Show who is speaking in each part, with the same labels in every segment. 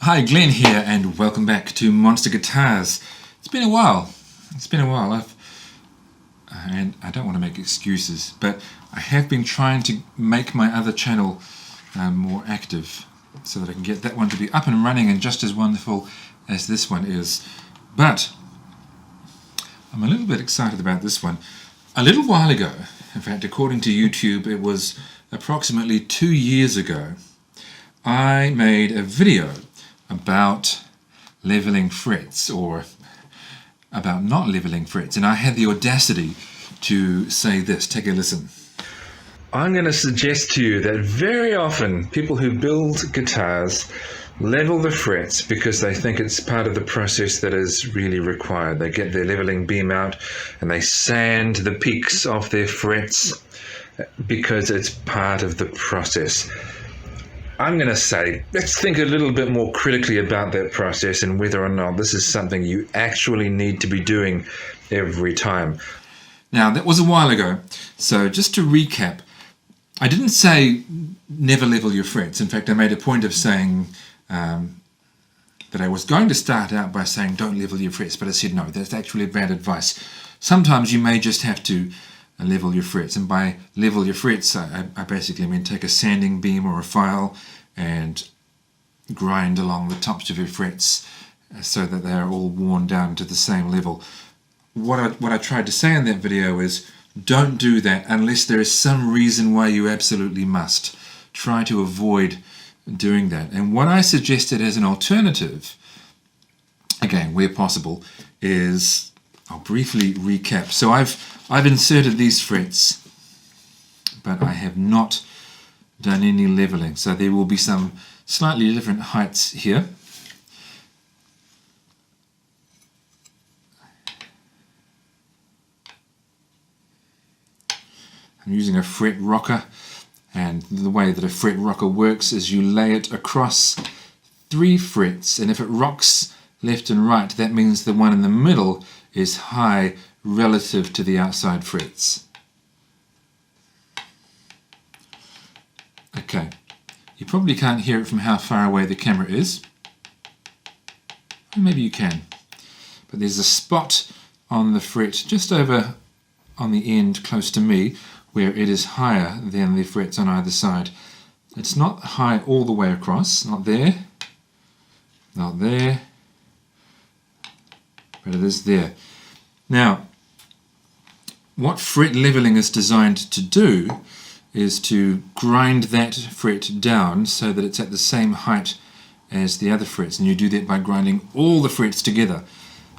Speaker 1: Hi, Glenn here, and welcome back to Monster Guitars. It's been a while. And I don't want to make excuses, but I have been trying to make my other channel more active so that I can get that one to be up and running and just as wonderful as this one is. But I'm a little bit excited about this one. A little while ago, in fact, according to YouTube, it was approximately 2 years ago, I made a video about leveling frets, or about not leveling frets, and I had the audacity to say this. Take a listen. I'm going to suggest to you that very often people who build guitars level the frets because they think it's part of the process that is really required. They get their leveling beam out and they sand the peaks off their frets because it's part of the process. I'm going to say, let's think a little bit more critically about that process and whether or not this is something you actually need to be doing every time. Now, that was a while ago, so just to recap, I didn't say never level your frets. In fact, I made a point of saying that I was going to start out by saying don't level your frets, but I said no, that's actually bad advice. Sometimes you may just have to level your frets, and by level your frets I basically mean take a sanding beam or a file and grind along the tops of your frets so that they are all worn down to the same level. What I tried to say in that video is don't do that unless there is some reason why you absolutely must. Try to avoid doing that. And what I suggested as an alternative, again where possible, is I'll briefly recap. So I've inserted these frets, but I have not done any leveling. So there will be some slightly different heights here. I'm using a fret rocker, and the way that a fret rocker works is you lay it across 3 frets, and if it rocks left and right, that means the one in the middle is high relative to the outside frets. Okay, you probably can't hear it from how far away the camera is. Or maybe you can. But there's a spot on the fret just over on the end close to me where it is higher than the frets on either side. It's not high all the way across, not there, not there, but it is there. Now, what fret leveling is designed to do is to grind that fret down so that it's at the same height as the other frets, and you do that by grinding all the frets together.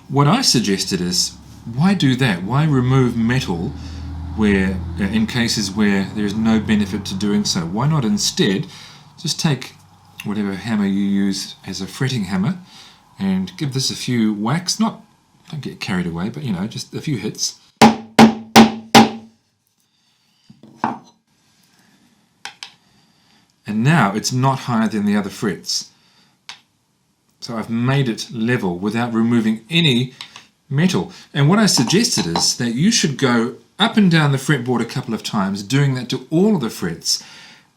Speaker 1: What I suggested is, why do that? Why remove metal where, in cases where there is no benefit to doing so? Why not instead just take whatever hammer you use as a fretting hammer and give this a few whacks? Don't get carried away, but just a few hits. And now it's not higher than the other frets. So I've made it level without removing any metal. And what I suggested is that you should go up and down the fretboard a couple of times, doing that to all of the frets.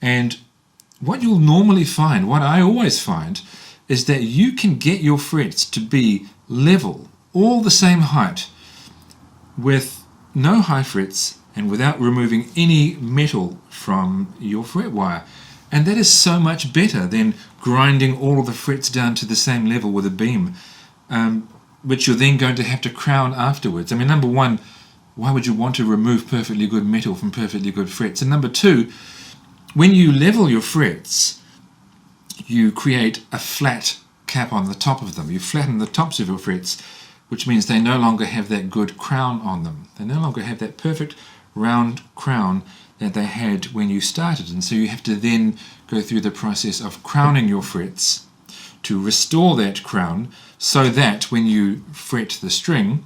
Speaker 1: And what you'll normally find, what I always find, is that you can get your frets to be level, all the same height, with no high frets and without removing any metal from your fret wire. And that is so much better than grinding all of the frets down to the same level with a beam, which you're then going to have to crown afterwards. I mean, number one, why would you want to remove perfectly good metal from perfectly good frets? And number two, when you level your frets, you create a flat cap on the top of them. You flatten the tops of your frets, which means they no longer have that good crown on them. They no longer have that perfect round crown that they had when you started. And so you have to then go through the process of crowning your frets to restore that crown so that when you fret the string,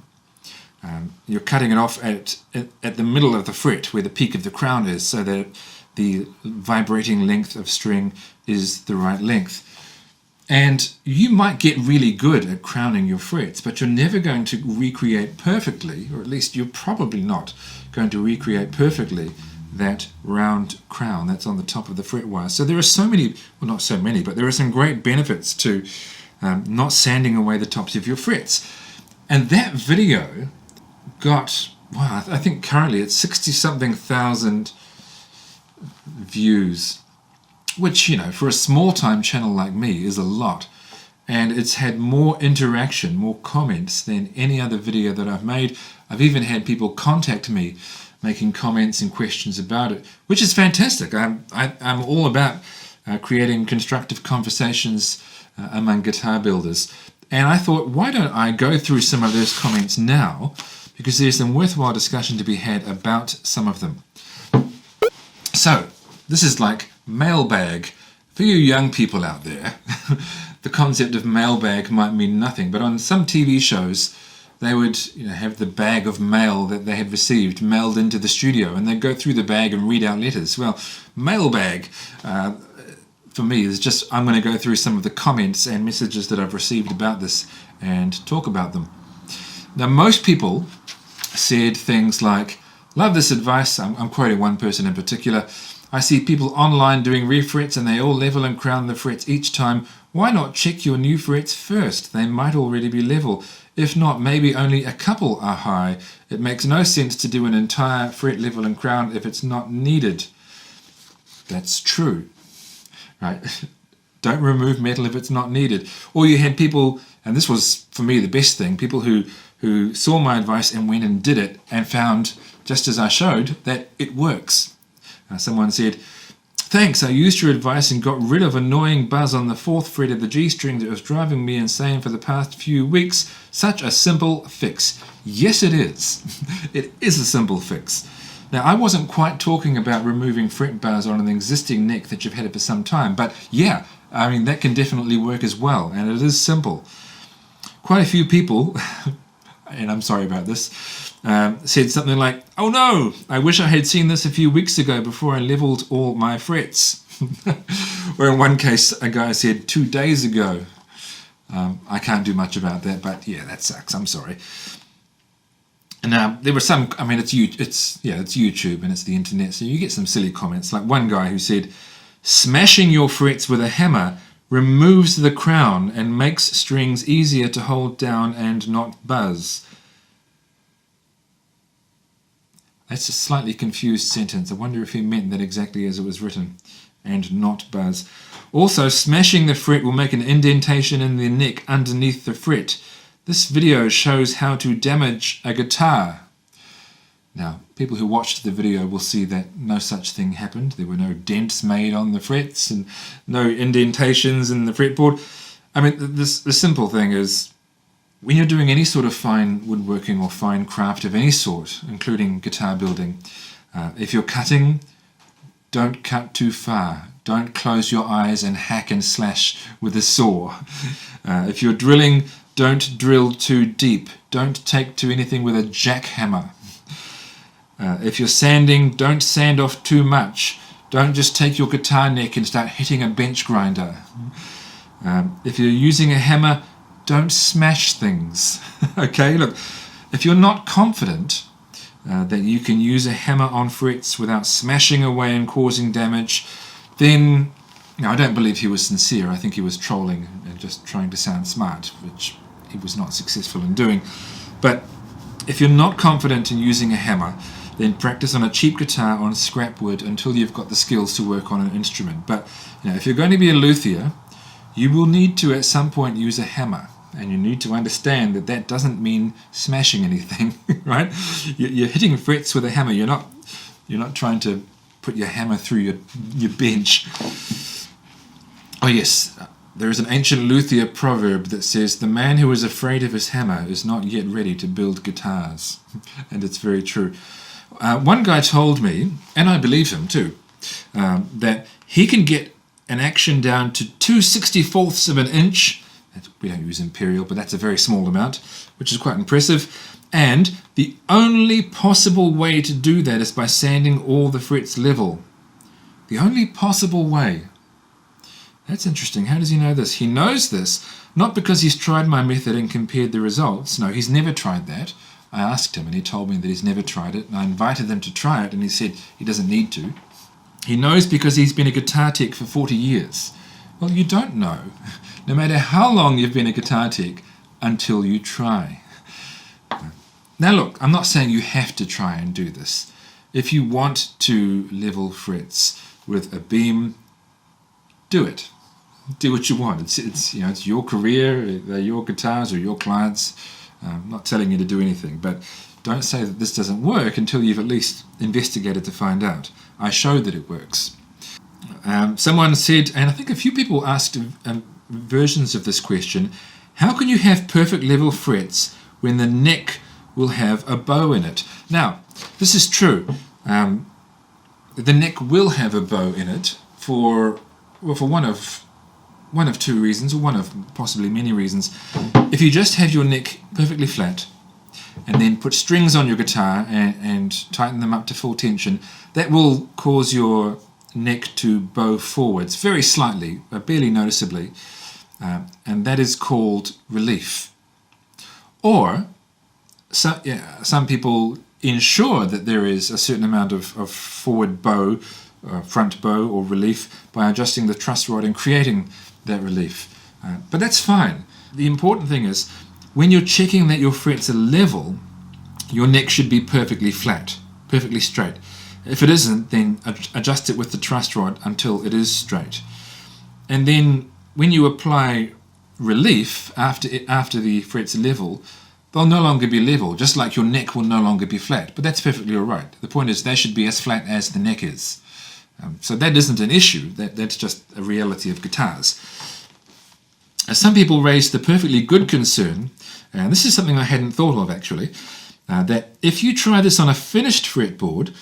Speaker 1: you're cutting it off at the middle of the fret where the peak of the crown is, so that the vibrating length of string is the right length. And you might get really good at crowning your frets, but you're never going to recreate perfectly, or at least you're probably not going to recreate perfectly that round crown that's on the top of the fret wire. So there are so many, well, not so many, but there are some great benefits to not sanding away the tops of your frets. And that video got, well, I think currently it's 60-something thousand views, which, you know, for a small-time channel like me is a lot. And it's had more interaction, more comments than any other video that I've made. I've even had people contact me making comments and questions about it, which is fantastic. I'm all about creating constructive conversations among guitar builders. And I thought, why don't I go through some of those comments now, because there's some worthwhile discussion to be had about some of them. So, this is like Mailbag. For you young people out there, the concept of mailbag might mean nothing, but on some TV shows, they would have the bag of mail that they had received mailed into the studio, and they'd go through the bag and read out letters. Well, mailbag, for me, is just, I'm going to go through some of the comments and messages that I've received about this and talk about them. Now, most people said things like, love this advice. I'm quoting one person in particular. I see people online doing refrets and they all level and crown the frets each time. Why not check your new frets first? They might already be level. If not, maybe only a couple are high. It makes no sense to do an entire fret level and crown if it's not needed. That's true, right? Don't remove metal if it's not needed. Or you had people, and this was for me the best thing, people who saw my advice and went and did it and found, just as I showed, that it works. Someone said, thanks, I used your advice and got rid of annoying buzz on the 4th fret of the G string that was driving me insane for the past few weeks. Such a simple fix. Yes, it is. It is a simple fix. Now, I wasn't quite talking about removing fret bars on an existing neck that you've had for some time, but yeah, I mean, that can definitely work as well, and it is simple. Quite a few people, and I'm sorry about this, said something like, oh no, I wish I had seen this a few weeks ago before I leveled all my frets. Or in one case, a guy said 2 days ago. I can't do much about that, but yeah, that sucks. I'm sorry. And there were some, I mean, it's YouTube and it's the internet, so you get some silly comments. Like one guy who said, smashing your frets with a hammer removes the crown and makes strings easier to hold down and not buzz. That's a slightly confused sentence. I wonder if he meant that exactly as it was written, and not buzz. Also, smashing the fret will make an indentation in the neck underneath the fret. This video shows how to damage a guitar. Now, people who watched the video will see that no such thing happened. There were no dents made on the frets and no indentations in the fretboard. I mean, the simple thing is, when you're doing any sort of fine woodworking or fine craft of any sort, including guitar building, if you're cutting, don't cut too far. Don't close your eyes and hack and slash with a saw. If you're drilling, don't drill too deep. Don't take to anything with a jackhammer. If you're sanding, don't sand off too much. Don't just take your guitar neck and start hitting a bench grinder. If you're using a hammer, don't smash things. Okay, look, if you're not confident that you can use a hammer on frets without smashing away and causing damage, then I don't believe he was sincere. I think he was trolling and just trying to sound smart, which he was not successful in doing. But if you're not confident in using a hammer, then practice on a cheap guitar on scrap wood until you've got the skills to work on an instrument. But if you're going to be a luthier, you will need to at some point use a hammer, and you need to understand that that doesn't mean smashing anything, right? You're hitting frets with a hammer. You're not trying to put your hammer through your bench. Oh yes, there is an ancient luthier proverb that says, the man who is afraid of his hammer is not yet ready to build guitars. And it's very true. One guy told me, and I believe him too, that he can get an action down to 2/64ths of an inch. We don't use imperial, but that's a very small amount, which is quite impressive. And the only possible way to do that is by sanding all the frets level. The only possible way. That's interesting. How does he know this? He knows this not because he's tried my method and compared the results. No, he's never tried that. I asked him, and he told me that he's never tried it, and I invited them to try it, and he said he doesn't need to. He knows because he's been a guitar tech for 40 years. Well, you don't know, no matter how long you've been a guitar tech, until you try. Now look, I'm not saying you have to try and do this. If you want to level frets with a beam, do it. Do what you want. It's your career, they're your guitars or your clients. I'm not telling you to do anything, but don't say that this doesn't work until you've at least investigated to find out. I showed that it works. Someone said, and I think a few people asked versions of this question, how can you have perfect level frets when the neck will have a bow in it? Now, this is true. The neck will have a bow in it for one of two reasons, or one of possibly many reasons. If you just have your neck perfectly flat and then put strings on your guitar and tighten them up to full tension, that will cause your neck to bow forwards very slightly, barely noticeably, and that is called relief. Or some people ensure that there is a certain amount of forward bow, front bow or relief by adjusting the truss rod and creating that relief. But that's fine. The important thing is, when you're checking that your frets are level, your neck should be perfectly flat, perfectly straight. If it isn't, then adjust it with the truss rod until it is straight. And then when you apply relief after the frets are level, they'll no longer be level, just like your neck will no longer be flat. But that's perfectly all right. The point is they should be as flat as the neck is. So that isn't an issue. That's just a reality of guitars. Some people raise the perfectly good concern, and this is something I hadn't thought of actually, that if you try this on a finished fretboard,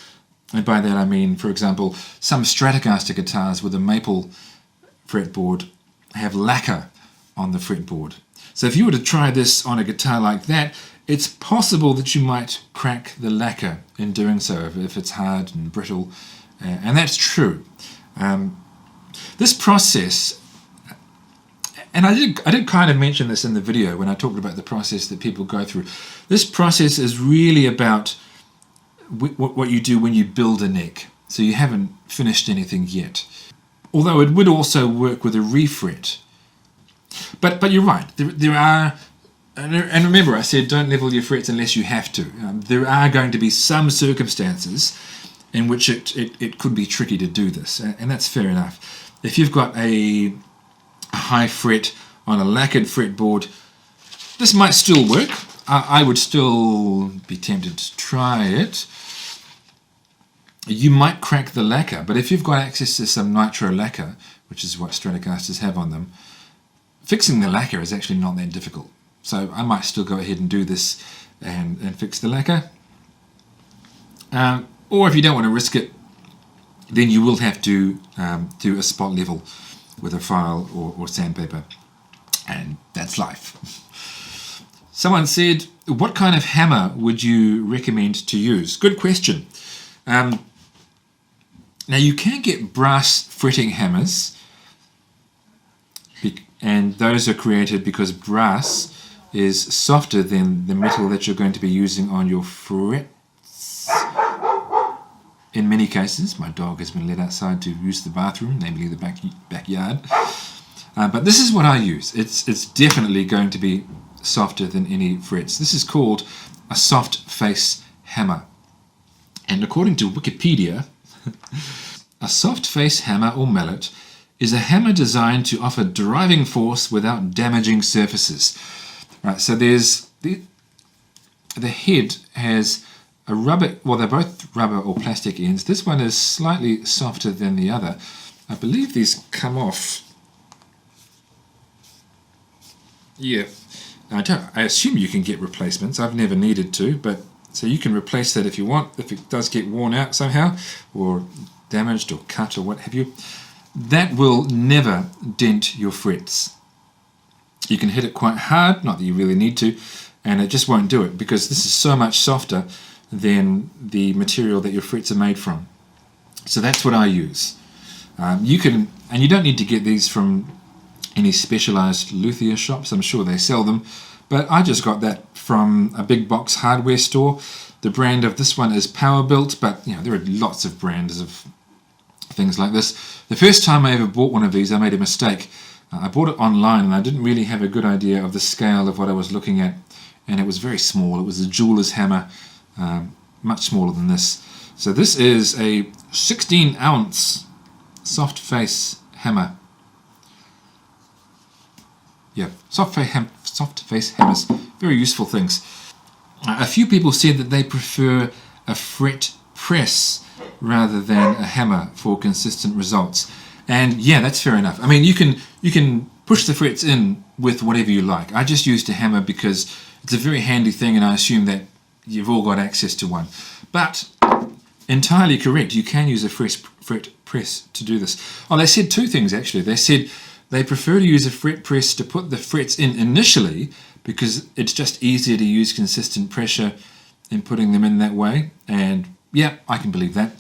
Speaker 1: and by that I mean, for example, some Stratocaster guitars with a maple fretboard have lacquer on the fretboard. So if you were to try this on a guitar like that, it's possible that you might crack the lacquer in doing so if it's hard and brittle, and that's true. This process, and I did kind of mention this in the video when I talked about the process that people go through. This process is really about what you do when you build a neck. So you haven't finished anything yet. Although it would also work with a refret. But you're right. There are, and remember I said don't level your frets unless you have to. There are going to be some circumstances in which it could be tricky to do this, and that's fair enough. If you've got a high fret on a lacquered fretboard, this might still work. I would still be tempted to try it. You might crack the lacquer, but if you've got access to some nitro lacquer, which is what Stratocasters have on them, fixing the lacquer is actually not that difficult. So I might still go ahead and do this and fix the lacquer. Or if you don't want to risk it, then you will have to do a spot level with a file or sandpaper, and that's life. Someone said, what kind of hammer would you recommend to use? Good question. Now you can get brass fretting hammers, and those are created because brass is softer than the metal that you're going to be using on your frets. In many cases, my dog has been let outside to use the bathroom, namely the backyard. But this is what I use. It's definitely going to be softer than any frets. This is called a soft face hammer. And according to Wikipedia, a soft face hammer or mallet is a hammer designed to offer driving force without damaging surfaces. Right, so there's the head has a rubber, well they're both rubber or plastic ends. This one is slightly softer than the other. I believe these come off. Yeah, I assume you can get replacements. I've never needed to, but so you can replace that if you want, if it does get worn out somehow, or damaged or cut or what have you. That will never dent your frets. You can hit it quite hard, not that you really need to, and it just won't do it because this is so much softer than the material that your frets are made from. So that's what I use. You can, and you don't need to get these from any specialized luthier shops. I'm sure they sell them, but I just got that from a big box hardware store. The brand of this one is Powerbuilt, but there are lots of brands of things like this. The first time I ever bought one of these, I made a mistake. I bought it online and I didn't really have a good idea of the scale of what I was looking at, and it was very small. It was a jeweler's hammer, much smaller than this. So this is a 16-ounce soft face hammer. Yeah, soft face hammers, very useful things. A few people said that they prefer a fret press rather than a hammer for consistent results. And yeah, that's fair enough. I mean, you can push the frets in with whatever you like. I just used a hammer because it's a very handy thing, and I assume that you've all got access to one. But entirely correct, you can use a fret press to do this. Oh, they said two things actually. They said they prefer to use a fret press to put the frets in initially because it's just easier to use consistent pressure in putting them in that way. And yeah, I can believe that.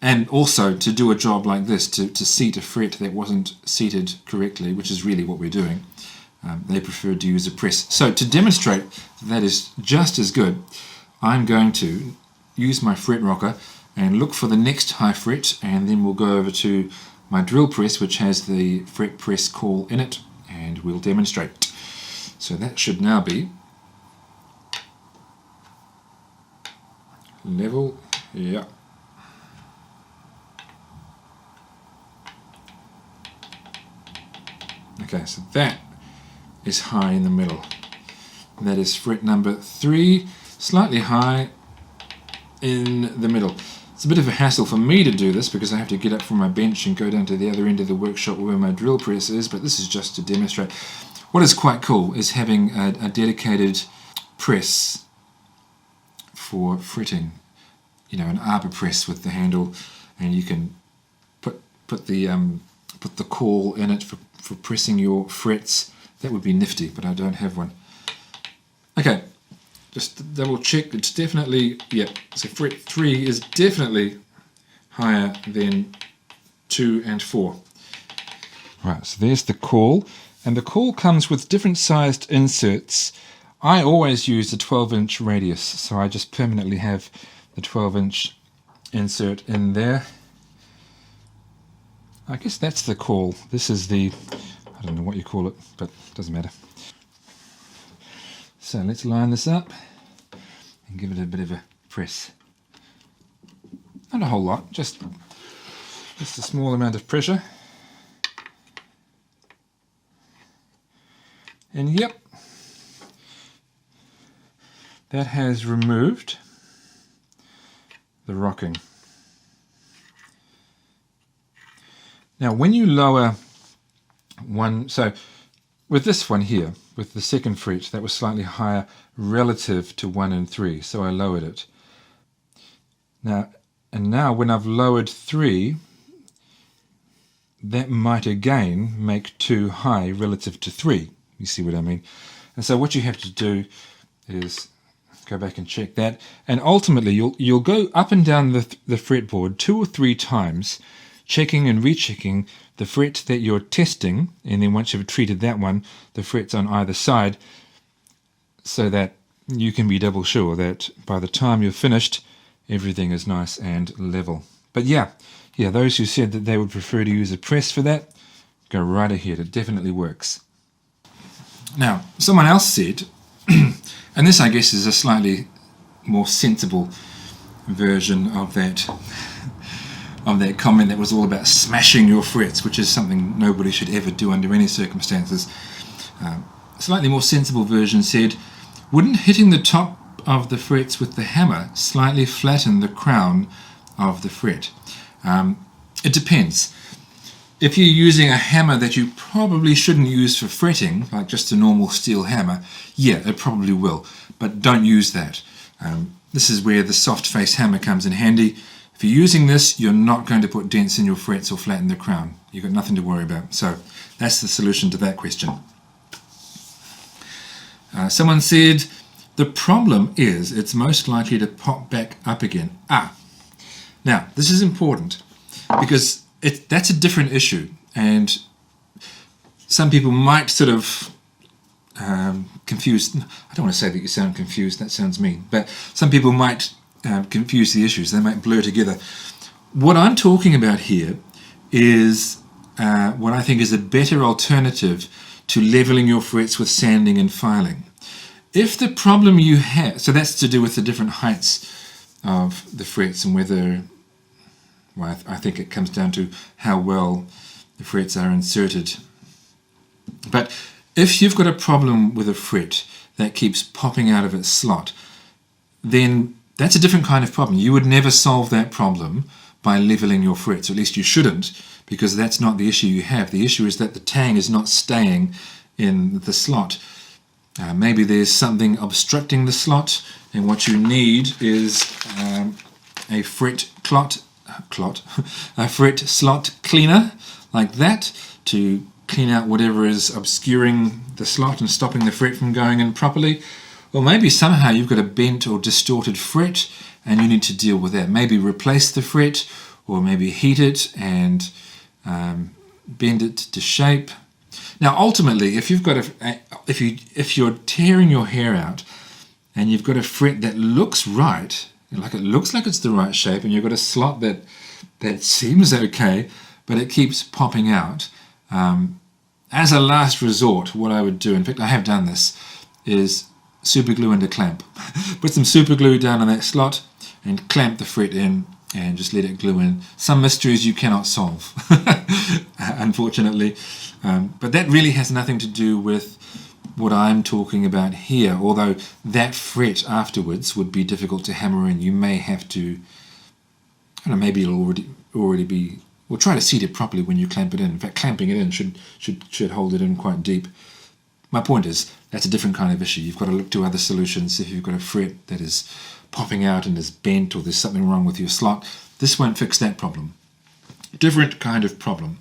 Speaker 1: And also to do a job like this, to seat a fret that wasn't seated correctly, which is really what we're doing, they preferred to use a press. So to demonstrate that is just as good, I'm going to use my fret rocker and look for the next high fret, and then we'll go over to my drill press, which has the fret press call in it, and we'll demonstrate. So that should now be level, yeah. Okay, so that is high in the middle. That is fret number 3, slightly high in the middle. It's a bit of a hassle for me to do this because I have to get up from my bench and go down to the other end of the workshop where my drill press is, but this is just to demonstrate. What is quite cool is having a dedicated press for fretting, an arbor press with the handle, and you can put the call in it for pressing your frets. That would be nifty, but I don't have one. Okay, just double check. It's definitely, yeah, so fret 3 is definitely higher than 2 and 4. Right, so there's the call, and the call comes with different sized inserts. I always use the 12-inch radius, so I just permanently have the 12-inch insert in there. I guess that's the call. This is the, I don't know what you call it, but it doesn't matter. So let's line this up and give it a bit of a press. Not a whole lot, just a small amount of pressure. And yep, that has removed the rocking. Now when you lower one, so with this one here, with the second fret, that was slightly higher relative to 1 and 3, so I lowered it. Now when I've lowered 3, that might again make 2 high relative to 3. You see what I mean? And so what you have to do is go back and check that, and ultimately you'll go up and down the fretboard 2 or 3 times, checking and rechecking the fret that you're testing, and then once you've treated that one, the frets on either side, so that you can be double sure that by the time you're finished, everything is nice and level. But yeah, those who said that they would prefer to use a press for that, go right ahead, it definitely works. Now, someone else said, and this I guess is a slightly more sensible version of that comment that was all about smashing your frets, which is something nobody should ever do under any circumstances. A slightly more sensible version said, wouldn't hitting the top of the frets with the hammer slightly flatten the crown of the fret? It depends. If you're using a hammer that you probably shouldn't use for fretting, like just a normal steel hammer, yeah, it probably will, but don't use that. This is where the soft face hammer comes in handy. If you're using this, you're not going to put dents in your frets or flatten the crown. You've got nothing to worry about. So that's the solution to that question. Someone said, the problem is it's most likely to pop back up again. Now, this is important because that's a different issue, and some people might sort of confused. I don't want to say that you sound confused, that sounds mean, but some people might confuse the issues, they might blur together. What I'm talking about here is what I think is a better alternative to leveling your frets with sanding and filing. If the problem you have, so that's to do with the different heights of the frets and whether, well, I think it comes down to how well the frets are inserted. But if you've got a problem with a fret that keeps popping out of its slot, then that's a different kind of problem. You would never solve that problem by leveling your frets, or at least you shouldn't, because that's not the issue you have. The issue is that the tang is not staying in the slot. Maybe there's something obstructing the slot, and what you need is a fret slot cleaner like that to clean out whatever is obscuring the slot and stopping the fret from going in properly. Or maybe somehow you've got a bent or distorted fret and you need to deal with that. Maybe replace the fret, or maybe heat it and bend it to shape. Now ultimately, if you've got if you're tearing your hair out and you've got a fret that looks right, like it looks like it's the right shape, and you've got a slot that seems okay, but it keeps popping out, as a last resort, what I would do, in fact I have done this, is super glue and a clamp. Put some super glue down on that slot and clamp the fret in and just let it glue in. Some mysteries you cannot solve, unfortunately. But that really has nothing to do with what I'm talking about here, although that fret afterwards would be difficult to hammer in. You may have to, I don't know, maybe it'll already be, we'll try to seat it properly when you clamp it in. In fact, clamping it in should hold it in quite deep. My point is, that's a different kind of issue. You've got to look to other solutions. If you've got a fret that is popping out and is bent, or there's something wrong with your slot, this won't fix that problem. Different kind of problem.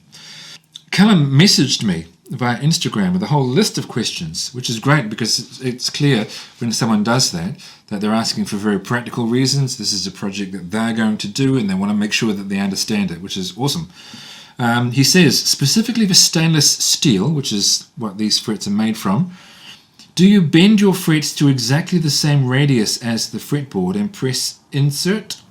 Speaker 1: Callum messaged me via Instagram with a whole list of questions, which is great because it's clear when someone does that they're asking for very practical reasons. This is a project that they're going to do and they want to make sure that they understand it, which is awesome. He says, specifically for stainless steel, which is what these frets are made from, do you bend your frets to exactly the same radius as the fretboard and press insert,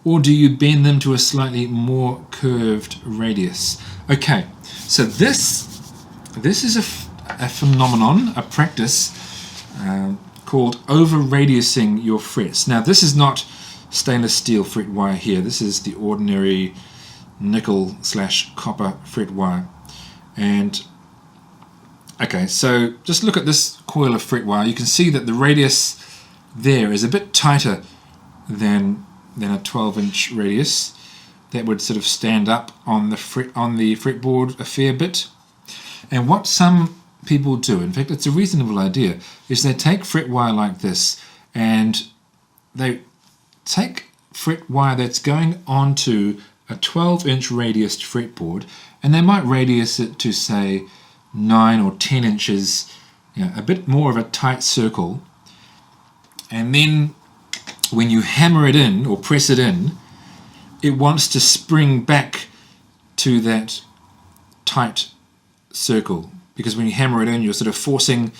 Speaker 1: or do you bend them to a slightly more curved radius? Okay, so this is a phenomenon, a practice called over-radiusing your frets. Now, this is not stainless steel fret wire here. This is the ordinary nickel/copper fret wire. And okay, so just look at this coil of fret wire. You can see that the radius there is a bit tighter than a 12-inch radius. That would sort of stand up on the fretboard a fair bit. And what some people do, in fact it's a reasonable idea, is they take fret wire like this and they take fret wire that's going onto a 12-inch radiused fretboard, and they might radius it to say 9 or 10 inches, a bit more of a tight circle, and then when you hammer it in or press it in, it wants to spring back to that tight circle, because when you hammer it in you're sort of forcing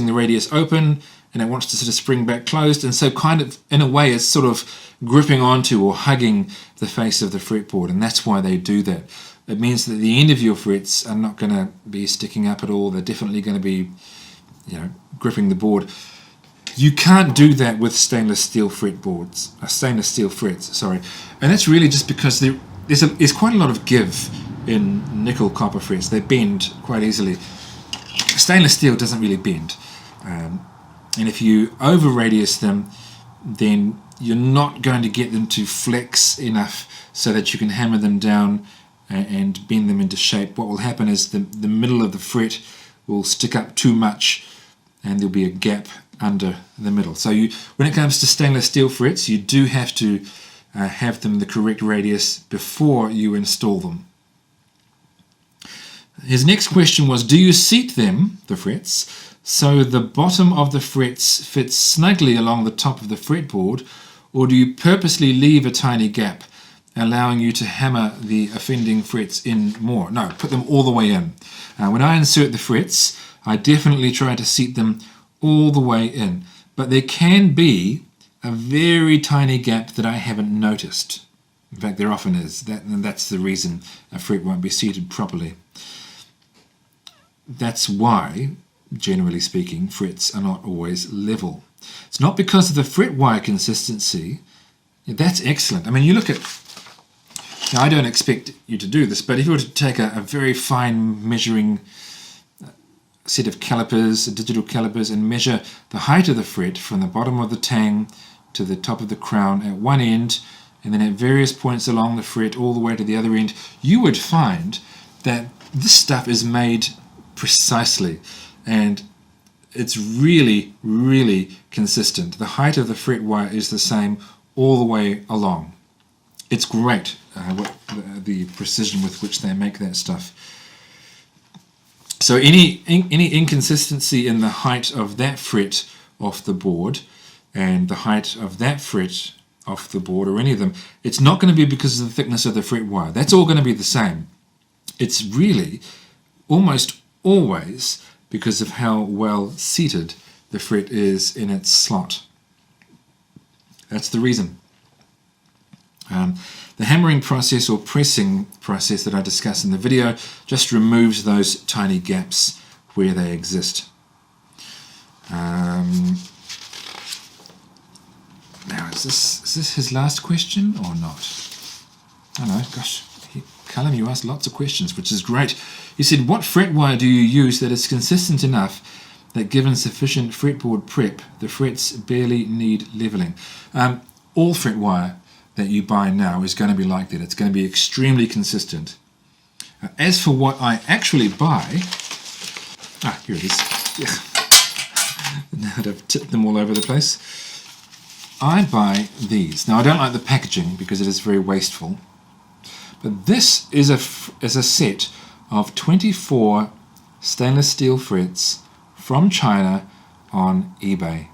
Speaker 1: the radius open and it wants to sort of spring back closed, and so kind of in a way it's sort of gripping onto or hugging the face of the fretboard, and that's why they do that. It means that the end of your frets are not going to be sticking up at all. They're definitely going to be, gripping the board. You can't do that with stainless steel frets, and that's really just because there's quite a lot of give in nickel copper frets. They bend quite easily. Stainless steel doesn't really bend, and if you over radius them, then you're not going to get them to flex enough so that you can hammer them down and bend them into shape. What will happen is the middle of the fret will stick up too much and there'll be a gap under the middle. So when it comes to stainless steel frets, you do have to have them the correct radius before you install them. His next question was, do you seat them, the frets, so the bottom of the frets fits snugly along the top of the fretboard, or do you purposely leave a tiny gap, allowing you to hammer the offending frets in more? No, put them all the way in. When I insert the frets, I definitely try to seat them all the way in. But there can be a very tiny gap that I haven't noticed. In fact, there often is. And that's the reason a fret won't be seated properly. That's why, generally speaking, frets are not always level. It's not because of the fret wire consistency. That's excellent. I mean, you look at... Now, I don't expect you to do this, but if you were to take a very fine measuring set of calipers, digital calipers, and measure the height of the fret from the bottom of the tang to the top of the crown at one end, and then at various points along the fret all the way to the other end, you would find that this stuff is made precisely, and it's really, really consistent. The height of the fret wire is the same all the way along. It's great the precision with which they make that stuff. So any inconsistency in the height of that fret off the board and the height of that fret off the board, or any of them, it's not going to be because of the thickness of the fret wire. That's all going to be the same. It's really almost always because of how well seated the fret is in its slot. That's the reason. The hammering process or pressing process that I discussed in the video just removes those tiny gaps where they exist. Now, is this his last question or not? I don't know, gosh, Callum, you asked lots of questions, which is great. He said, what fret wire do you use that is consistent enough that given sufficient fretboard prep, the frets barely need leveling? All fret wire that you buy now is going to be like that. It's going to be extremely consistent. As for what I actually buy, here it is. Yeah. Now that I've tipped them all over the place. I buy these. Now I don't like the packaging because it is very wasteful, but this is a set of 24 stainless steel frets from China on eBay.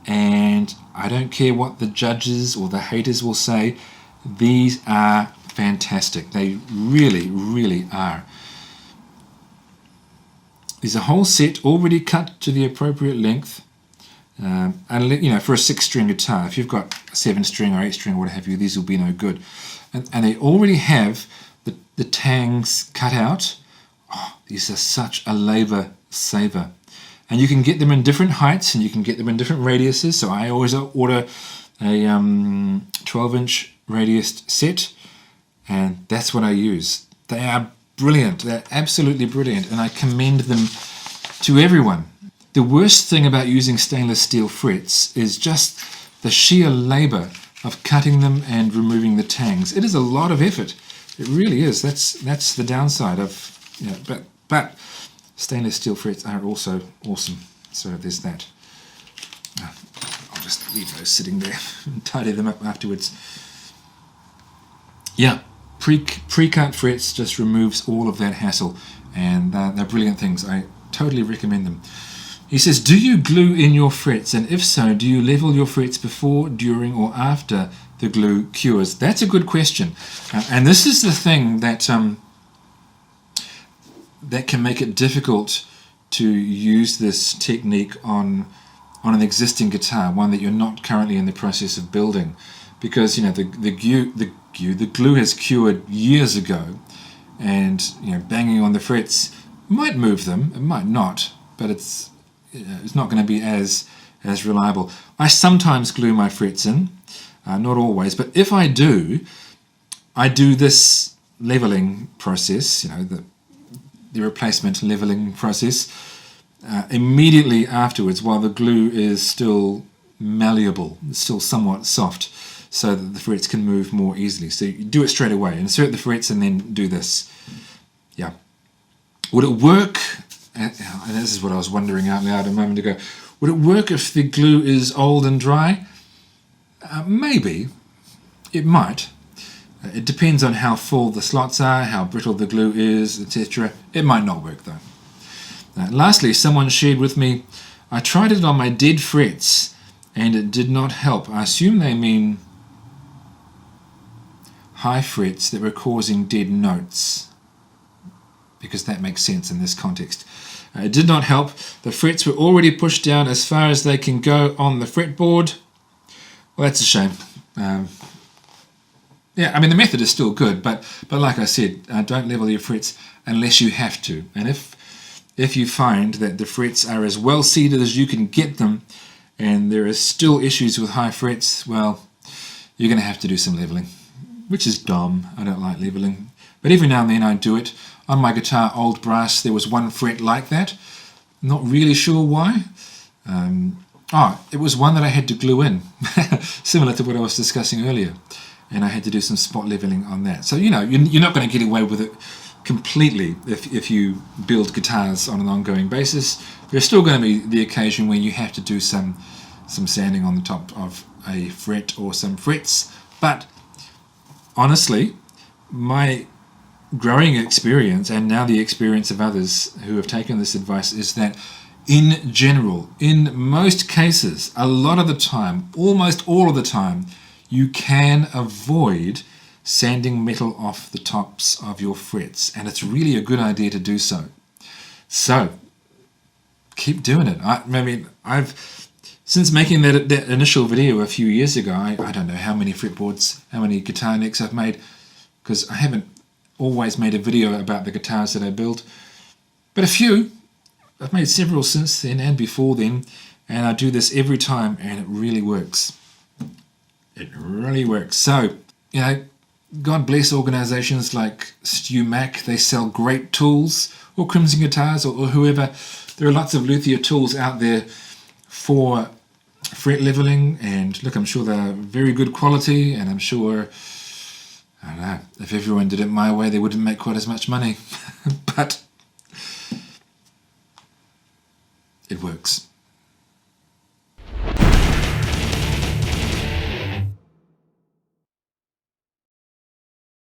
Speaker 1: And I don't care what the judges or the haters will say, these are fantastic. They really, really are. There's a whole set already cut to the appropriate length. And for a 6-string guitar, if you've got a 7-string or 8-string or what have you, these will be no good. And they already have the tangs cut out. Oh, these are such a labor saver. And you can get them in different heights and you can get them in different radiuses. So I always order a 12-inch radius set, and that's what I use. They are brilliant. They're absolutely brilliant, and I commend them to everyone. The worst thing about using stainless steel frets is just the sheer labor of cutting them and removing the tangs. It is a lot of effort. It really is. That's the downside of, but stainless steel frets are also awesome. So there's that. I'll just leave those sitting there and tidy them up afterwards. Yeah, pre-cut frets just removes all of that hassle, and they're brilliant things. I totally recommend them. He says, do you glue in your frets? And if so, do you level your frets before, during, or after the glue cures? That's a good question. And this is the thing that that can make it difficult to use this technique on an existing guitar, one that you're not currently in the process of building, because the glue has cured years ago, and banging on the frets might move them, it might not, but it's not going to be as reliable. I sometimes glue my frets in, not always, but if I do this leveling process, the replacement leveling process, immediately afterwards while the glue is still malleable, it's still somewhat soft, so that the frets can move more easily. So you do it straight away, insert the frets and then do this. Yeah. Would it work, and this is what I was wondering out loud a moment ago, would it work if the glue is old and dry? Maybe. It might. It depends on how full the slots are, how brittle the glue is, etc. It might not work though. Lastly, someone shared with me, I tried it on my dead frets and it did not help. I assume they mean high frets that were causing dead notes, because that makes sense in this context. It did not help. The frets were already pushed down as far as they can go on the fretboard. Well, that's a shame. Yeah, I mean, the method is still good, but like I said, don't level your frets unless you have to. And if you find that the frets are as well seated as you can get them, and there are still issues with high frets, well, you're going to have to do some leveling, which is dumb. I don't like leveling. But every now and then I do it. On my guitar, Old Brass, there was one fret like that. Not really sure why. It was one that I had to glue in, similar to what I was discussing earlier. And I had to do some spot leveling on that. So, you're not going to get away with it completely if you build guitars on an ongoing basis. There's still going to be the occasion where you have to do some sanding on the top of a fret or some frets. But honestly, my growing experience, and now the experience of others who have taken this advice, is that in general, in most cases, a lot of the time, almost all of the time, you can avoid sanding metal off the tops of your frets, and it's really a good idea to do so. So keep doing it. I've since making that initial video a few years ago, I don't know how many fretboards, how many guitar necks I've made, because I haven't always made a video about the guitars that I build, but a few. I've made several since then and before then, and I do this every time, and it really works. It really works. So, God bless organizations like Stu Mac. They sell great tools, or Crimson Guitars, or whoever. There are lots of luthier tools out there for fret leveling, and look, I'm sure they're very good quality, and I'm sure, I don't know, if everyone did it my way, they wouldn't make quite as much money. But it works.